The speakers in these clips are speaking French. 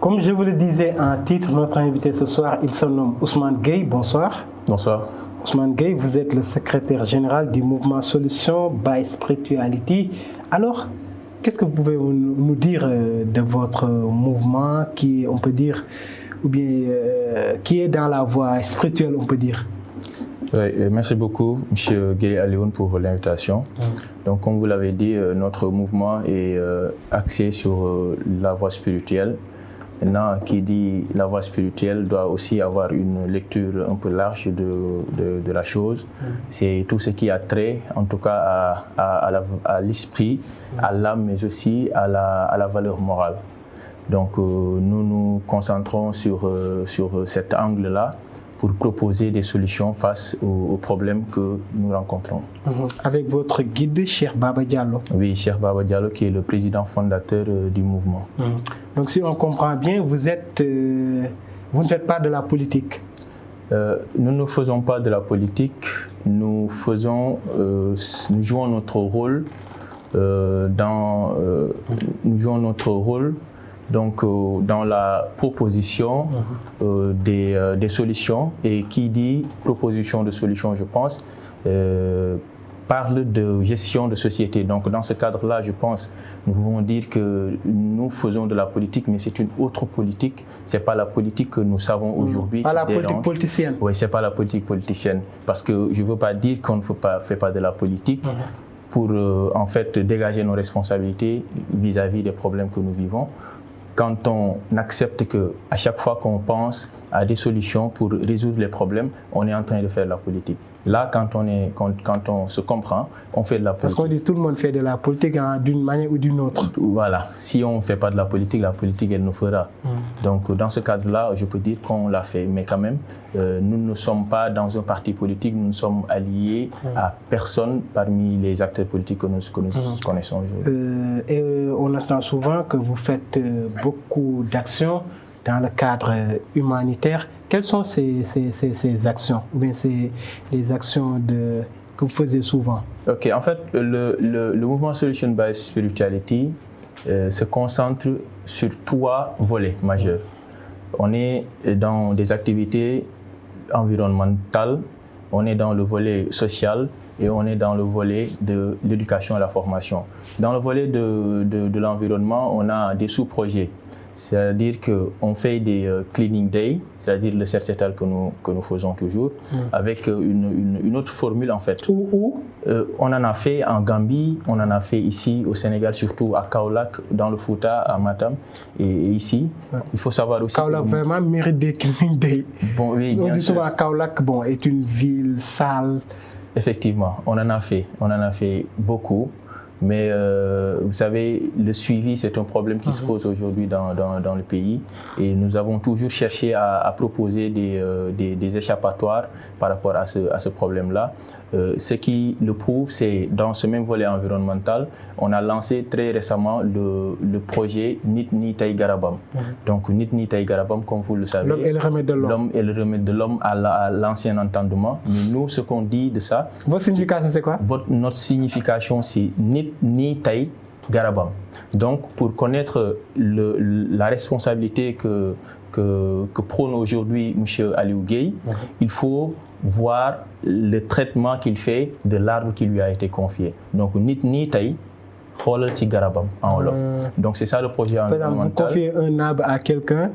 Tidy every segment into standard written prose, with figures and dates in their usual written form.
Comme je vous le disais en titre, notre invité ce soir, il se nomme Ousmane Gueye. Bonsoir. Bonsoir. Ousmane Gueye, vous êtes le secrétaire général du mouvement Solution by Spirituality. Alors, qu'est-ce que vous pouvez nous dire de votre mouvement qui, on peut dire, ou bien qui est dans la voie spirituelle, on peut dire? Oui, merci beaucoup, M. Gueye Alioune, pour l'invitation. Donc, comme vous l'avez dit, notre mouvement est axé sur la voie spirituelle. Maintenant, qui dit la voie spirituelle doit aussi avoir une lecture un peu large de la chose. C'est tout ce qui a trait, en tout cas, à l'esprit, à l'âme, mais aussi à la valeur morale. Donc, nous nous concentrons sur cet angle-là pour proposer des solutions face aux problèmes que nous rencontrons. Avec votre guide, Cheikh Baba Diallo. Oui, Cheikh Baba Diallo, qui est le président fondateur du mouvement. Donc, si on comprend bien, vous ne faites pas de la politique. Nous ne faisons pas de la politique. Nous jouons notre rôle donc, dans la proposition des solutions. Et qui dit proposition de solutions, je pense, parle de gestion de société. Donc, dans ce cadre-là, je pense, nous pouvons dire que nous faisons de la politique, mais c'est une autre politique. Ce n'est pas la politique que nous savons aujourd'hui. Pas la politique politicienne. Oui, ce n'est pas la politique politicienne. Parce que je ne veux pas dire qu'on ne fait pas de la politique pour, en fait, dégager nos responsabilités vis-à-vis des problèmes que nous vivons. Quand on accepte qu'à chaque fois qu'on pense à des solutions pour résoudre les problèmes, on est en train de faire de la politique. Là, quand on se comprend, on fait de la politique. Parce qu'on dit que tout le monde fait de la politique d'une manière ou d'une autre. Voilà. Si on ne fait pas de la politique, elle nous fera. Donc, dans ce cadre-là, je peux dire qu'on l'a fait. Mais quand même, nous ne sommes pas dans un parti politique, nous sommes alliés à personne parmi les acteurs politiques que nous connaissons aujourd'hui. Et on entend souvent que vous faites beaucoup d'actions dans le cadre humanitaire. Quelles sont ces actions, ou bien les actions que vous faisiez souvent? Ok, en fait, le mouvement Solution by Spirituality se concentre sur 3 volets majeurs. On est dans des activités environnementales, on est dans le volet social et on est dans le volet de l'éducation et la formation. Dans le volet de l'environnement, on a des sous-projets. C'est-à-dire qu'on fait des cleaning day, c'est-à-dire le cercetal que nous faisons toujours, avec une autre formule en fait. Où on en a fait en Gambie, on en a fait ici au Sénégal, surtout à Kaolack, dans le Fouta, à Matam et ici. Il faut savoir aussi Kaolack vraiment mérite des cleaning day. Bon, oui, on dit souvent Kaolack est une ville sale. Effectivement, on en a fait beaucoup. Mais vous savez, le suivi, c'est un problème qui se pose aujourd'hui dans le pays. Et nous avons toujours cherché à proposer des échappatoires par rapport à ce problème-là. Ce qui le prouve, c'est dans ce même volet environnemental, on a lancé très récemment le projet Nit-Ni Tay Garabam. Donc Nit-Ni Tay Garabam, comme vous le savez, l'homme est le remède de l'homme. L'homme est le remède de l'homme à l'ancien entendement. Mais nous, ce qu'on dit de ça... Votre signification, c'est quoi? Notre signification, c'est Nit-Ni Tay Garabam. Donc, pour connaître la responsabilité que prône aujourd'hui M. Aliou Gueye, il faut voir le traitement qu'il fait de l'arbre qui lui a été confié. Donc, Nit-Ni Tay xoolal ci garabam en wolof. Donc c'est ça le projet environnemental. Par exemple, vous confiez un arbre à quelqu'un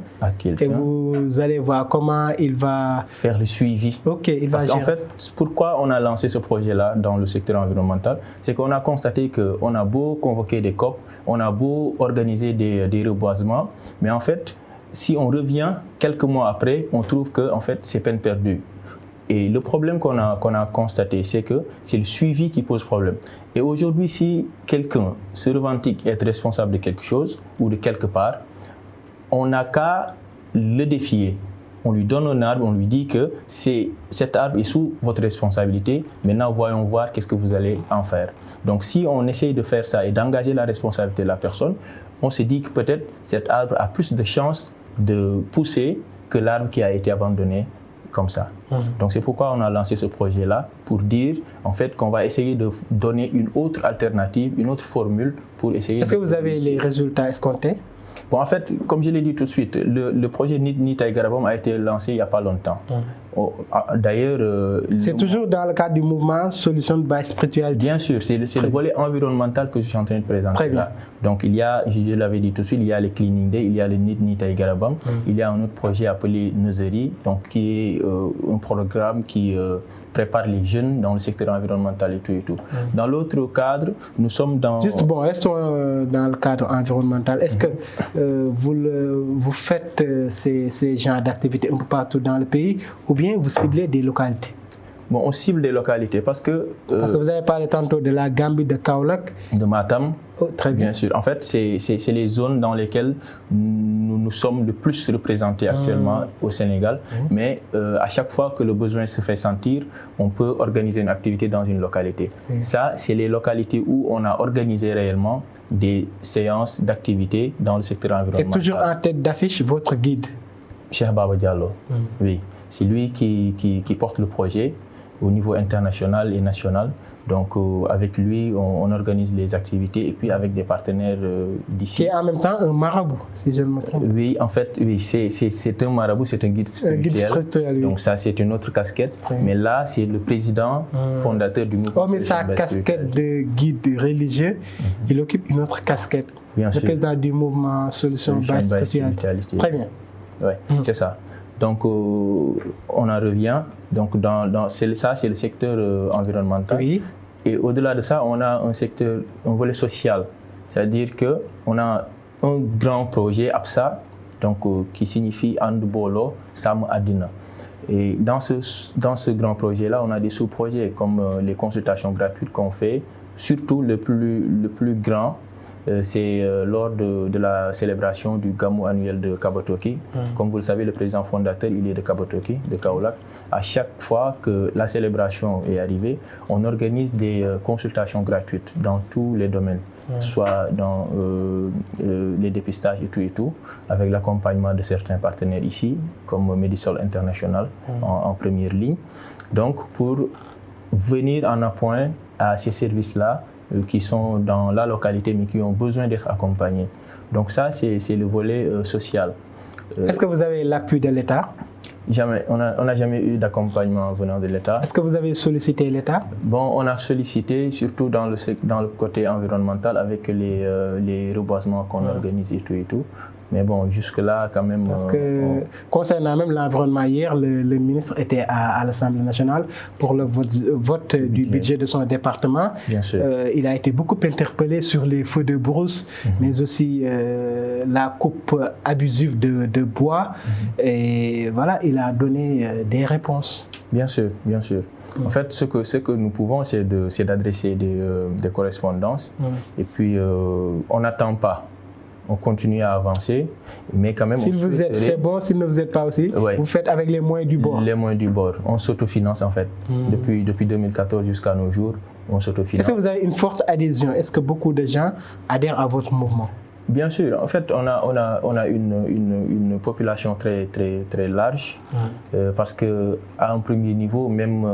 et vous allez voir comment il va faire le suivi. Ok, il va gérer. En fait, pourquoi on a lancé ce projet-là dans le secteur environnemental, c'est qu'on a constaté qu'on a beau convoquer des COP, on a beau organiser des reboisements, mais en fait, si on revient quelques mois après, on trouve que en fait, c'est peine perdue. Et le problème qu'on a constaté, c'est que c'est le suivi qui pose problème. Et aujourd'hui, si quelqu'un se revendique être responsable de quelque chose ou de quelque part, on n'a qu'à le défier. On lui donne un arbre, on lui dit que cet arbre est sous votre responsabilité. Maintenant, voyons voir qu'est-ce que vous allez en faire. Donc, si on essaye de faire ça et d'engager la responsabilité de la personne, on se dit que peut-être cet arbre a plus de chances de pousser que l'arbre qui a été abandonné comme ça. Donc c'est pourquoi on a lancé ce projet-là, pour dire en fait qu'on va essayer de donner une autre alternative, une autre formule pour essayer. Est-ce que vous avez les résultats escomptés? Bon, en fait, comme je l'ai dit tout de suite, le projet Nitay Garabam a été lancé il n'y a pas longtemps. D'ailleurs... c'est toujours dans le cadre du mouvement Solutions by Spirituality. Bien sûr, c'est le volet environnemental que je suis en train de présenter. Très bien. Là. Donc, il y a, je l'avais dit tout de suite, il y a les Cleaning Day, il y a le Nitay Garabam, il y a un autre projet appelé Nuzeri, donc qui est un programme qui prépare les jeunes dans le secteur environnemental et tout et tout. Dans l'autre cadre, nous sommes dans... Juste, bon, restons dans le cadre environnemental. Est-ce que vous faites ces genres d'activités un peu partout dans le pays ou bien vous ciblez des localités? Bon, on cible des localités parce que vous avez parlé tantôt de la Gambie, de Kaolack. De Matam. Oh, très bien. Bien sûr. En fait, c'est les zones dans lesquelles nous sommes le plus représentés actuellement au Sénégal. Mais à chaque fois que le besoin se fait sentir, on peut organiser une activité dans une localité. Ça, c'est les localités où on a organisé réellement des séances d'activité dans le secteur environnemental. Et toujours en tête d'affiche, votre guide? Cheikh Baba Diallo. Oui. C'est lui qui porte le projet au niveau international et national. Donc avec lui, on organise les activités et puis avec des partenaires d'ici. Qui est en même temps un marabout, si je ne me trompe. Oui, en fait, oui, c'est un marabout, c'est un guide spirituel. Guide spirituel, oui. Donc ça, c'est une autre casquette. Mais là, c'est le président fondateur du mouvement. Oh, mais sa casquette de guide religieux, il occupe une autre casquette. Bien sûr. Le président du mouvement Solutions by Spirituality. Très bien. Oui, c'est ça. Donc, on en revient. Donc, c'est le secteur environnemental. Oui. Et au-delà de ça, on a un volet social. C'est-à-dire qu'on a un grand projet, APSA, donc, qui signifie Andbolo Sam Adina. Et dans ce grand projet-là, on a des sous-projets comme les consultations gratuites qu'on fait. Surtout le plus grand, c'est lors de la célébration du Gamou annuel de Kabotoki. Comme vous le savez, le président fondateur, il est de Kabotoki, de Kaolack. À chaque fois que la célébration est arrivée, on organise des consultations gratuites dans tous les domaines, soit dans les dépistages et tout, avec l'accompagnement de certains partenaires ici, comme Medisol International en première ligne. Donc, pour venir en appoint à ces services-là, qui sont dans la localité mais qui ont besoin d'être accompagnés. Donc ça, c'est le volet social. Est-ce que vous avez l'appui de l'État? Jamais. On n'a jamais eu d'accompagnement venant de l'État. Est-ce que vous avez sollicité l'État? Bon, on a sollicité, surtout dans le côté environnemental, avec les reboisements qu'on organise et tout. Mais bon, jusque-là, quand même... Parce que, concernant même l'environnement, hier, le ministre était à l'Assemblée nationale pour le vote du budget de son département. Bien sûr. Il a été beaucoup interpellé sur les feux de brousse, mais aussi la coupe abusive de bois. Et voilà, il a donné des réponses. Bien sûr, bien sûr. En fait, ce que nous pouvons, c'est d'adresser des correspondances. Et puis, on n'attend pas. On continue à avancer, mais quand même... C'est bon, s'il ne vous aide pas aussi, vous faites avec les moyens du bord. Les moyens du bord. On s'autofinance en fait. Depuis 2014 jusqu'à nos jours, on s'autofinance. Est-ce que vous avez une forte adhésion? Est-ce que beaucoup de gens adhèrent à votre mouvement? Bien sûr. En fait, on a une population très large parce qu'à un premier niveau, même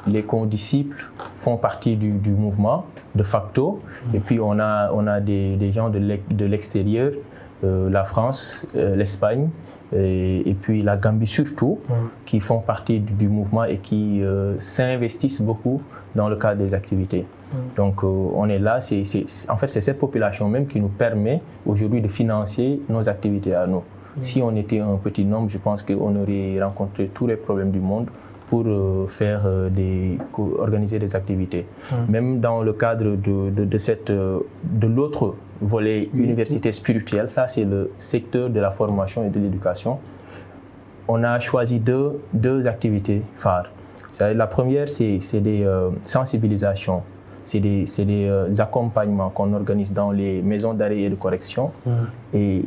les condisciples font partie du mouvement de facto. Et puis, on a des gens de l'extérieur, la France, l'Espagne et puis la Gambie surtout, qui font partie du mouvement et qui s'investissent beaucoup dans le cadre des activités. Donc on est là, en fait c'est cette population même qui nous permet aujourd'hui de financer nos activités à nous. Si on était un petit nombre, je pense qu'on aurait rencontré tous les problèmes du monde pour organiser des activités. Même dans le cadre de l'autre volet université spirituelle, ça c'est le secteur de la formation et de l'éducation. On a choisi deux activités phares. La première, c'est des sensibilisations. C'est des accompagnements qu'on organise dans les maisons d'arrêt et de correction. Et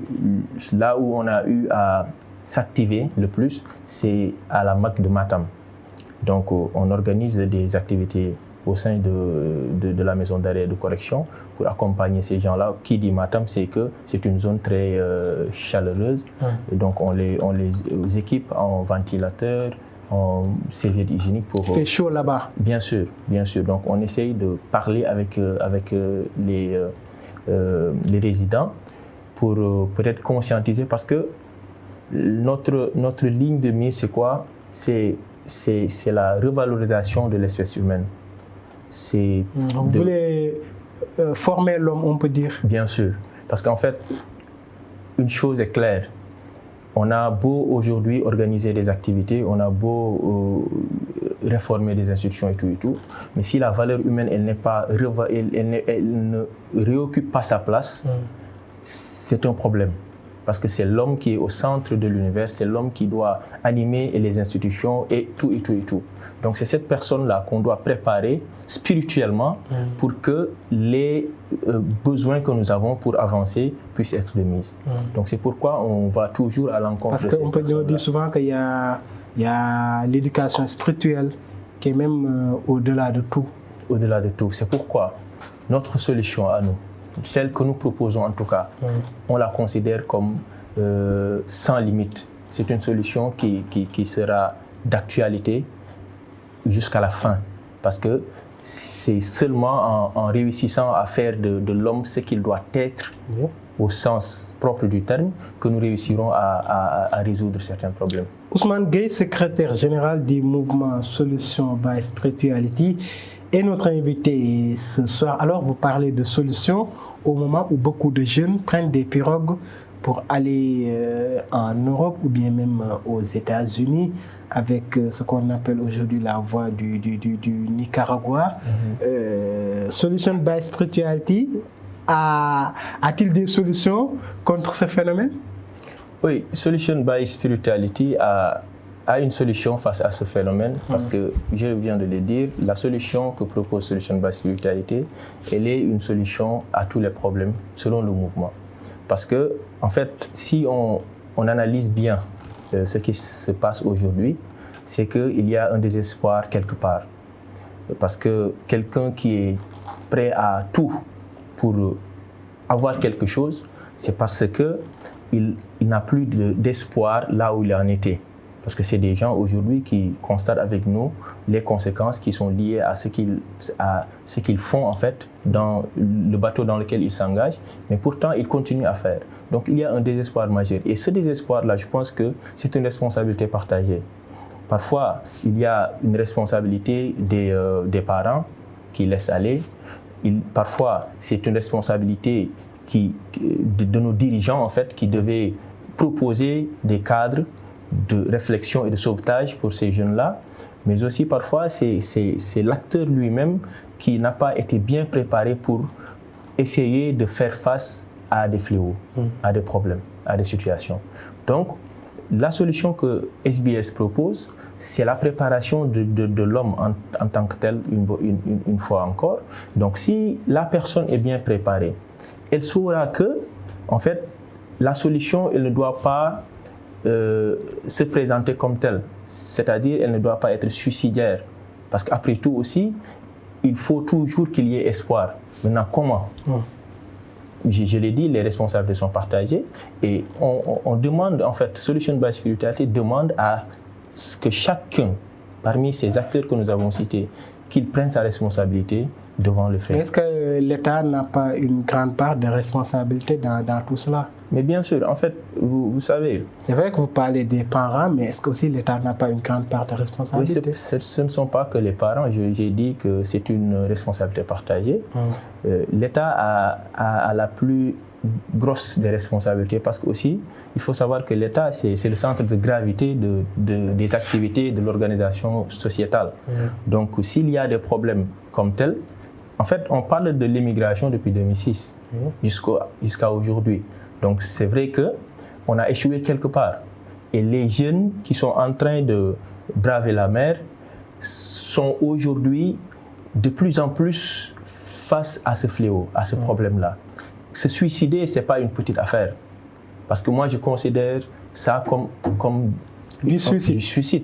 là où on a eu à s'activer le plus, c'est à la MAC de Matam. Donc on organise des activités au sein de la maison d'arrêt et de correction pour accompagner ces gens-là. Qui dit Matam, c'est que c'est une zone très chaleureuse. Et donc on les équipe en ventilateur, en serviette hygiénique pour... Il fait chaud là-bas. Bien sûr, bien sûr. Donc on essaye de parler avec les résidents pour peut-être conscientiser, parce que notre ligne de mise, c'est quoi? C'est la revalorisation de l'espèce humaine. Vous voulez former l'homme, on peut dire? Bien sûr, parce qu'en fait, une chose est claire. On a beau aujourd'hui organiser des activités, on a beau réformer des institutions et tout, mais si la valeur humaine elle ne réoccupe pas sa place, c'est un problème. Parce que c'est l'homme qui est au centre de l'univers, c'est l'homme qui doit animer les institutions et tout. Donc c'est cette personne-là qu'on doit préparer spirituellement pour que les besoins que nous avons pour avancer puissent être de mise. Donc c'est pourquoi on va toujours à l'encontre de ces personnes-là. Parce qu'on peut dire souvent qu'il y a l'éducation spirituelle qui est même au-delà de tout. Au-delà de tout. C'est pourquoi notre solution à nous, telle que nous proposons en tout cas, on la considère comme sans limite. C'est une solution qui sera d'actualité jusqu'à la fin. Parce que c'est seulement en réussissant à faire de l'homme ce qu'il doit être, au sens propre du terme, que nous réussirons à résoudre certains problèmes. Ousmane Gueye, secrétaire général du mouvement Solutions by Spirituality, est notre invité ce soir. Alors, vous parlez de solutions au moment où beaucoup de jeunes prennent des pirogues pour aller en Europe ou bien même aux États-Unis avec ce qu'on appelle aujourd'hui la voie du Nicaragua. Solutions by Spirituality a-t-il des solutions contre ce phénomène? Oui, Solutions by Spirituality a une solution face à ce phénomène, parce que, je viens de le dire, la solution que propose Solutions by Spirituality, elle est une solution à tous les problèmes, selon le mouvement. Parce que, en fait, si on analyse bien ce qui se passe aujourd'hui, c'est qu'il y a un désespoir quelque part. Parce que quelqu'un qui est prêt à tout pour avoir quelque chose, c'est parce qu'il n'a plus d'espoir là où il en était. Parce que c'est des gens aujourd'hui qui constatent avec nous les conséquences qui sont liées à ce qu'ils font en fait dans le bateau dans lequel ils s'engagent, mais pourtant ils continuent à faire. Donc il y a un désespoir majeur. Et ce désespoir-là, je pense que c'est une responsabilité partagée. Parfois, il y a une responsabilité des parents qui laissent aller. Parfois, c'est une responsabilité de nos dirigeants en fait, qui devaient proposer des cadres de réflexion et de sauvetage pour ces jeunes-là, mais aussi parfois c'est l'acteur lui-même qui n'a pas été bien préparé pour essayer de faire face à des fléaux, à des problèmes, à des situations. Donc, la solution que SBS propose, c'est la préparation de l'homme en tant que tel, une fois encore. Donc, si la personne est bien préparée, elle saura que, en fait, la solution, elle ne doit pas se présenter comme telle, c'est-à-dire elle ne doit pas être suicidaire, parce qu'après tout aussi, il faut toujours qu'il y ait espoir. Maintenant, comment? Je l'ai dit, les responsabilités sont partagées et on demande, en fait, Solutions by Spirituality demande à ce que chacun, parmi ces acteurs que nous avons cités, qu'il prenne sa responsabilité devant le fait. Est-ce que l'État n'a pas une grande part de responsabilité dans tout cela? Mais bien sûr, en fait, vous savez... C'est vrai que vous parlez des parents, mais est-ce que aussi l'État n'a pas une grande part de responsabilité? Oui, ce ne sont pas que les parents. J'ai dit que c'est une responsabilité partagée. L'État a la plus grosse des responsabilités parce qu'aussi, il faut savoir que l'État, c'est le centre de gravité des activités de l'organisation sociétale. Donc, s'il y a des problèmes comme tels, en fait, on parle de l'immigration depuis 2006 jusqu'à aujourd'hui. Donc, c'est vrai qu'on a échoué quelque part. Et les jeunes qui sont en train de braver la mer sont aujourd'hui de plus en plus face à ce fléau, à ce problème-là. Se suicider, ce n'est pas une petite affaire. Parce que moi, je considère ça comme du suicide.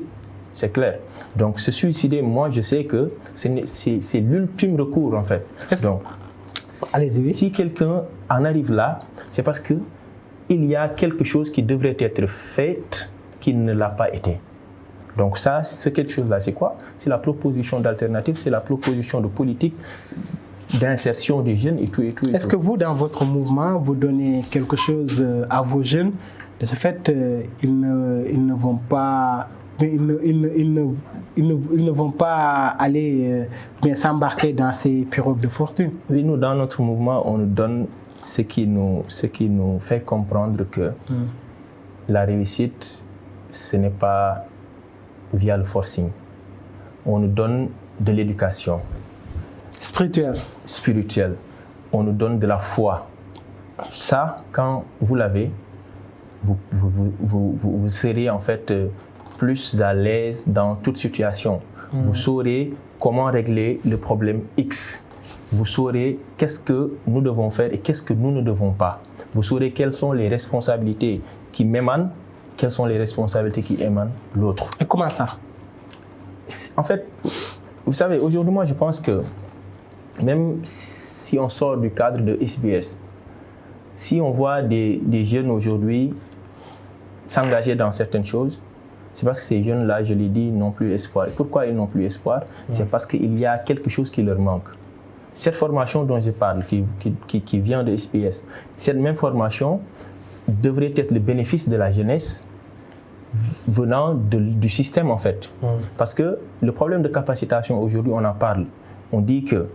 C'est clair. Donc, se suicider, moi, je sais que c'est l'ultime recours, en fait. Donc, si quelqu'un en arrive là, c'est parce qu'il y a quelque chose qui devrait être fait qui ne l'a pas été. Donc ça, ce quelque chose-là, c'est quoi? C'est la proposition d'alternative, c'est la proposition de politique d'insertion des jeunes et tout. Est-ce que vous, dans votre mouvement, vous donnez quelque chose à vos jeunes? De ce fait, ils ne vont pas... Ils ne vont pas aller s'embarquer dans ces pirogues de fortune. Oui, nous, dans notre mouvement, on nous donne ce qui nous fait comprendre que la réussite, ce n'est pas via le forcing. On nous donne de l'éducation. Spirituelle. On nous donne de la foi. Ça, quand vous l'avez, vous serez en fait plus à l'aise dans toute situation. Vous saurez comment régler le problème X. Vous saurez qu'est-ce que nous devons faire et qu'est-ce que nous ne devons pas. Vous saurez quelles sont les responsabilités qui m'émanent, quelles sont les responsabilités qui émanent de l'autre. Et comment ça? En fait, vous savez, aujourd'hui, moi, je pense que même si on sort du cadre de SBS, si on voit des jeunes aujourd'hui s'engager dans certaines choses, c'est parce que ces jeunes-là, je l'ai dit, n'ont plus espoir. Pourquoi ils n'ont plus espoir? C'est parce qu'il y a quelque chose qui leur manque. Cette formation dont je parle, qui vient de SPS, cette même formation devrait être le bénéfice de la jeunesse venant du système en fait. Parce que le problème de capacitation, aujourd'hui, on en parle. On dit que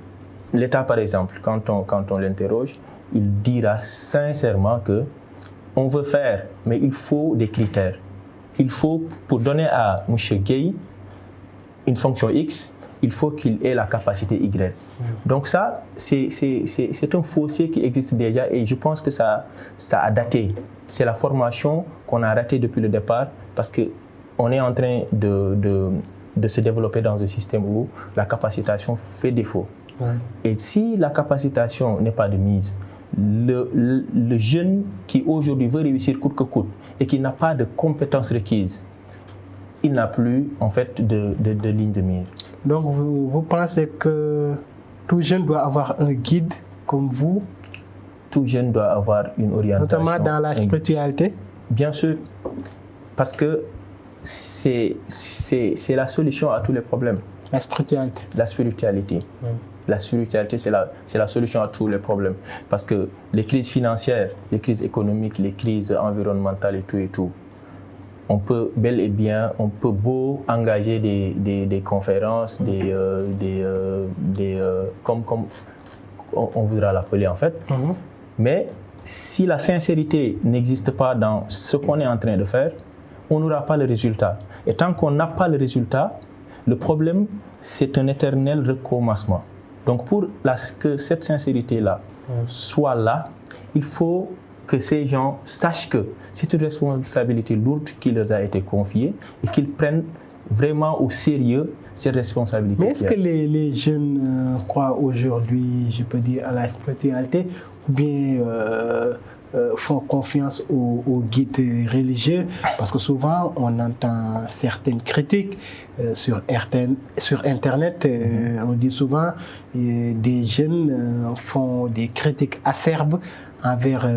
l'État, par exemple, quand on l'interroge, il dira sincèrement que on veut faire, mais il faut des critères. Il faut, pour donner à M. Gay une fonction X, il faut qu'il ait la capacité Y. Donc ça, c'est un fossé qui existe déjà et je pense que ça a daté. C'est la formation qu'on a ratée depuis le départ parce qu'on est en train de se développer dans un système où la capacitation fait défaut. Et si la capacitation n'est pas de mise, le jeune qui aujourd'hui veut réussir coûte que coûte et qui n'a pas de compétences requises, il n'a plus en fait de ligne de mire. Donc vous pensez que tout jeune doit avoir un guide comme vous? Tout jeune doit avoir une orientation. Notamment dans la spiritualité? Bien sûr, parce que c'est la solution à tous les problèmes. La spiritualité? La spiritualité. La spiritualité, c'est la solution à tous les problèmes. Parce que les crises financières, les crises économiques, les crises environnementales et tout, on peut bel et bien, on peut beau engager des conférences, comme on voudra l'appeler en fait. Mais si la sincérité n'existe pas dans ce qu'on est en train de faire, on n'aura pas le résultat. Et tant qu'on n'a pas le résultat, le problème, c'est un éternel recommencement. Donc pour que cette sincérité-là soit là, il faut que ces gens sachent que c'est une responsabilité lourde qui leur a été confiée et qu'ils prennent vraiment au sérieux ces responsabilités. Mais est-ce que les jeunes croient aujourd'hui, je peux dire, à la spiritualité ou bien font confiance aux guides religieux? Parce que souvent, on entend certaines critiques sur Internet. On dit souvent des jeunes font des critiques acerbes envers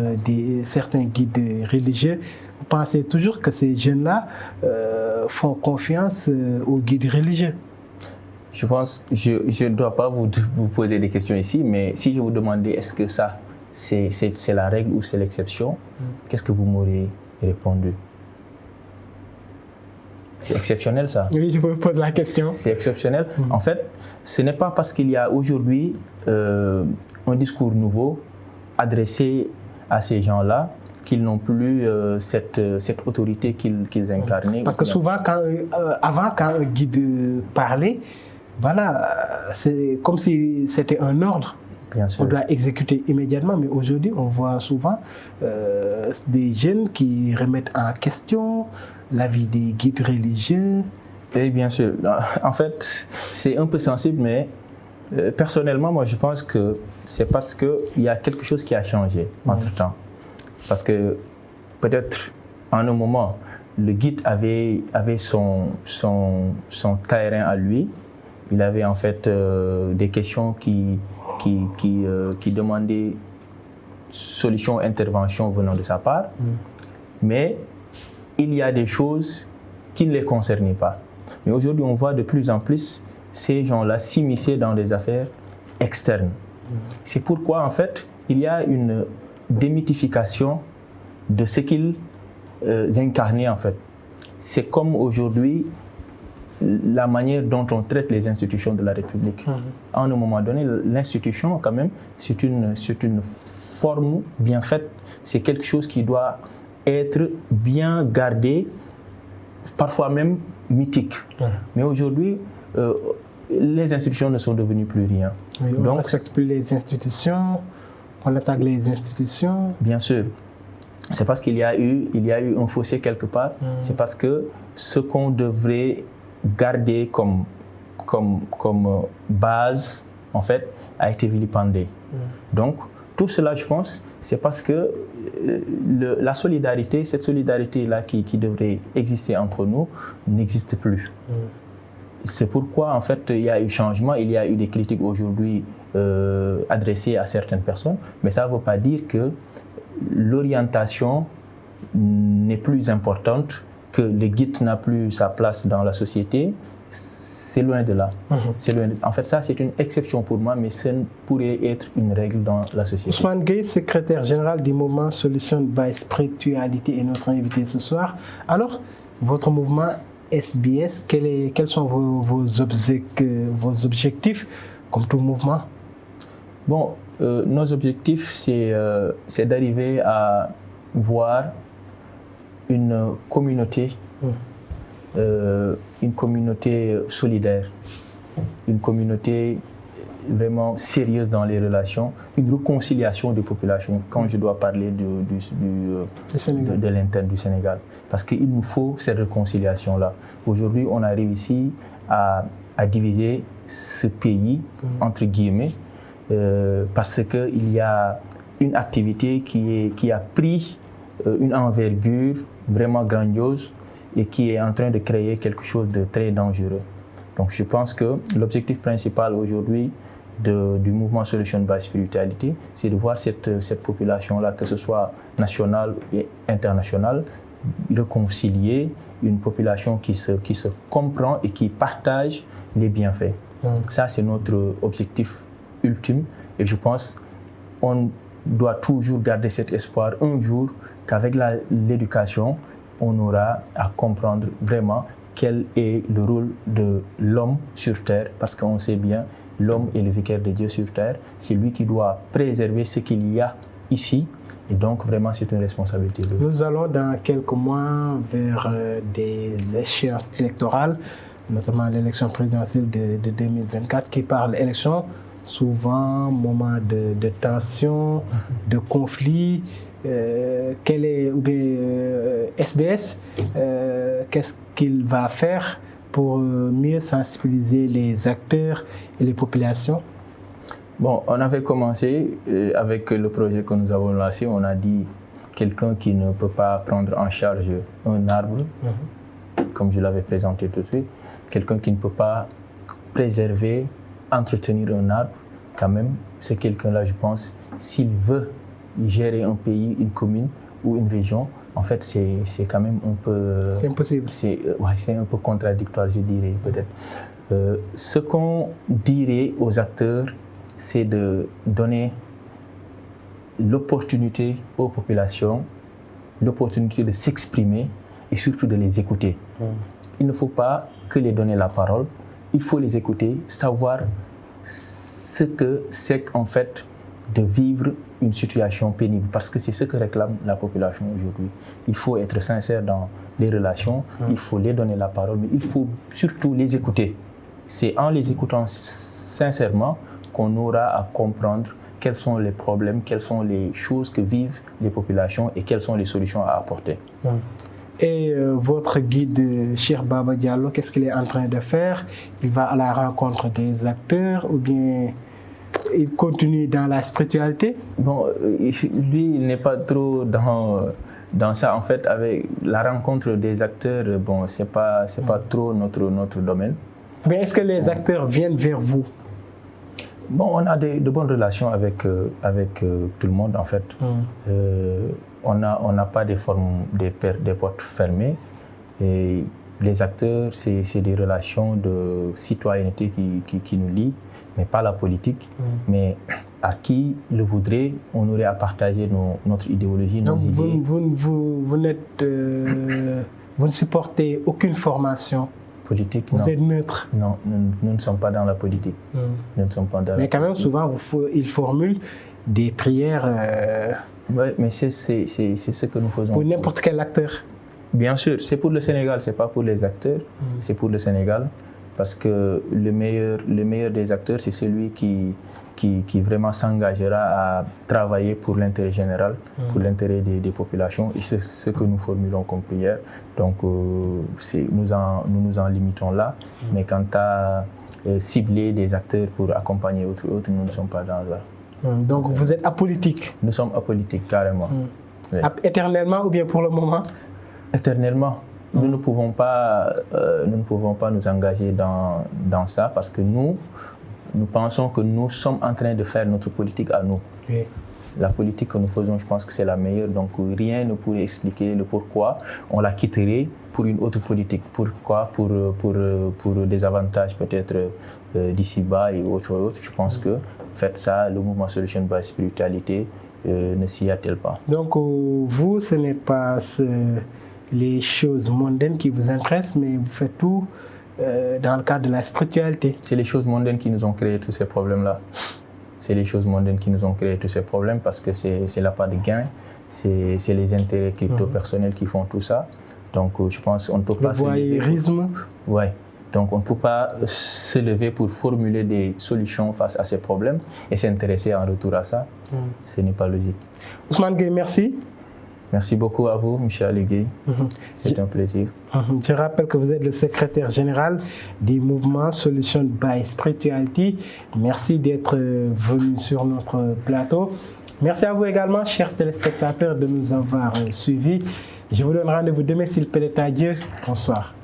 certains guides religieux. Vous pensez toujours que ces jeunes-là font confiance aux guides religieux? Je pense, je ne dois pas vous poser des questions ici, mais si je vous demandais est-ce que ça, c'est la règle ou c'est l'exception, qu'est-ce que vous m'auriez répondu? C'est exceptionnel ça. Oui, je vous pose la question. C'est exceptionnel. En fait, ce n'est pas parce qu'il y a aujourd'hui un discours nouveau adressé à ces gens-là qu'ils n'ont plus cette autorité qu'ils incarnaient. Parce que souvent, avant, quand un guide parlait, voilà, c'est comme si c'était un ordre. Bien sûr. On doit exécuter immédiatement, mais aujourd'hui, on voit souvent des jeunes qui remettent en question l'avis des guides religieux. Et bien sûr. En fait, c'est un peu sensible, mais personnellement, moi, je pense que c'est parce qu'il y a quelque chose qui a changé entre-temps. Parce que peut-être, en un moment, le guide avait son terrain à lui. Il avait en fait des questions qui demandaient solution, intervention venant de sa part. Mais il y a des choses qui ne les concernaient pas. Mais aujourd'hui, on voit de plus en plus ces gens-là s'immiscer dans des affaires externes. C'est pourquoi, en fait, il y a une démythification de ce qu'ils incarnaient, en fait. C'est comme aujourd'hui la manière dont on traite les institutions de la République. À un moment donné, l'institution, quand même, c'est une forme bien faite. C'est quelque chose qui doit être bien gardé, parfois même mythique. Mais aujourd'hui, les institutions ne sont devenues plus rien. Oui, on ne respecte plus les institutions, on attaque les institutions. Bien sûr. C'est parce qu'il y a eu un fossé quelque part. C'est parce que ce qu'on devrait garder comme base, en fait, a été vilipendé. Donc, tout cela, je pense, c'est parce que la solidarité, cette solidarité-là qui devrait exister entre nous, n'existe plus. C'est pourquoi, en fait, il y a eu changement, il y a eu des critiques aujourd'hui adressées à certaines personnes, mais ça ne veut pas dire que l'orientation n'est plus importante, que le guide n'a plus sa place dans la société. C'est loin de là. En fait, ça, c'est une exception pour moi, mais ça pourrait être une règle dans la société. Ousmane Gueye, secrétaire général du mouvement Solution by Spirituality, est notre invité ce soir. Alors, votre mouvement SBS, quels sont vos objectifs comme tout mouvement? Bon, nos objectifs, c'est d'arriver à voir une communauté solidaire, une communauté vraiment sérieuse dans les relations, une réconciliation des populations, quand je dois parler de l'interne du Sénégal. Parce qu'il nous faut cette réconciliation-là. Aujourd'hui, on a réussi à diviser ce pays, entre guillemets, parce qu'il y a une activité qui a pris une envergure vraiment grandiose et qui est en train de créer quelque chose de très dangereux. Donc je pense que l'objectif principal aujourd'hui du mouvement Solution by Spirituality, c'est de voir cette population-là, que ce soit nationale et internationale, réconcilier une population qui se comprend et qui partage les bienfaits. Ça, c'est notre objectif ultime et je pense qu'on doit toujours garder cet espoir un jour qu'avec l'éducation, on aura à comprendre vraiment quel est le rôle de l'homme sur terre, parce qu'on sait bien, l'homme est le vicaire de Dieu sur terre, c'est lui qui doit préserver ce qu'il y a ici, et donc vraiment c'est une responsabilité. Nous allons dans quelques mois vers des échéances électorales, notamment l'élection présidentielle de 2024, qui parle élection, souvent moment de tension, de conflit. SBS, qu'est-ce qu'il va faire pour mieux sensibiliser les acteurs et les populations? Bon, on avait commencé avec le projet que nous avons lancé. On a dit quelqu'un qui ne peut pas prendre en charge un arbre, comme je l'avais présenté tout de suite, quelqu'un qui ne peut pas préserver, entretenir un arbre, quand même, c'est quelqu'un-là, je pense, s'il veut gérer un pays, une commune ou une région, en fait, c'est quand même un peu... C'est impossible. C'est un peu contradictoire, je dirais, peut-être. Ce qu'on dirait aux acteurs, c'est de donner l'opportunité aux populations, l'opportunité de s'exprimer et surtout de les écouter. Il ne faut pas que les donner la parole, il faut les écouter, savoir ce que c'est qu'en fait de vivre une situation pénible, parce que c'est ce que réclame la population aujourd'hui. Il faut être sincère dans les relations, il faut les donner la parole, mais il faut surtout les écouter. C'est en les écoutant sincèrement qu'on aura à comprendre quels sont les problèmes, quelles sont les choses que vivent les populations et quelles sont les solutions à apporter. Et votre guide, Cheikh Baba Diallo, qu'est-ce qu'il est en train de faire? Il va à la rencontre des acteurs ou bien il continue dans la spiritualité? Bon, lui, il n'est pas trop dans ça. En fait, avec la rencontre des acteurs, bon, c'est pas trop notre domaine. Mais est-ce que les acteurs viennent vers vous? Bon, on a de bonnes relations avec tout le monde, en fait. On n'a pas des portes fermées. Et les acteurs, c'est des relations de citoyenneté qui nous lient. mais pas la politique. Mais à qui le voudrait, on aurait à partager notre idéologie, nos idées. Vous ne supportez aucune formation politique, vous non. Êtes neutre. Non, nous ne sommes pas dans la politique. Nous ne sommes pas dans mais quand même, souvent, ils formulent des prières. Oui, mais c'est ce que nous faisons. Pour n'importe quel acteur. Bien sûr, c'est pour le Sénégal, c'est pas pour les acteurs, c'est pour le Sénégal. Parce que le meilleur des acteurs, c'est celui qui vraiment s'engagera à travailler pour l'intérêt général, pour l'intérêt des populations. Et c'est ce que nous formulons comme prière. Donc, nous nous en limitons là. Mais quant à cibler des acteurs pour accompagner autres, nous ne sommes pas dans ça. Donc, vous êtes apolitique? Nous sommes apolitiques, carrément. Oui. Éternellement ou bien pour le moment? Éternellement. Nous ne pouvons pas nous engager dans ça parce que nous pensons que nous sommes en train de faire notre politique à nous. Oui. La politique que nous faisons, je pense que c'est la meilleure. Donc rien ne pourrait expliquer le pourquoi on la quitterait pour une autre politique. Pourquoi? Pour des avantages peut-être d'ici-bas et autres. Je pense que faites ça, le mouvement Solution by Spiritualité ne s'y attelle pas. Donc vous, ce n'est pas les choses mondaines qui vous intéressent, mais vous faites tout dans le cadre de la spiritualité. C'est les choses mondaines qui nous ont créé tous ces problèmes-là. C'est les choses mondaines qui nous ont créé tous ces problèmes parce que c'est la part de gain, c'est les intérêts crypto-personnels qui font tout ça. Donc je pense qu'on ne peut pas se lever. Le voyeurisme. Oui. Donc on ne peut pas se lever pour formuler des solutions face à ces problèmes et s'intéresser en retour à ça. Ce n'est pas logique. Ousmane Gueye, merci. Merci beaucoup à vous, Michel Aligui. C'est un plaisir. Je rappelle que vous êtes le secrétaire général du mouvement Solution by Spirituality. Merci d'être venu sur notre plateau. Merci à vous également, chers téléspectateurs, de nous avoir suivis. Je vous donne rendez-vous demain s'il plaît à Dieu. Bonsoir.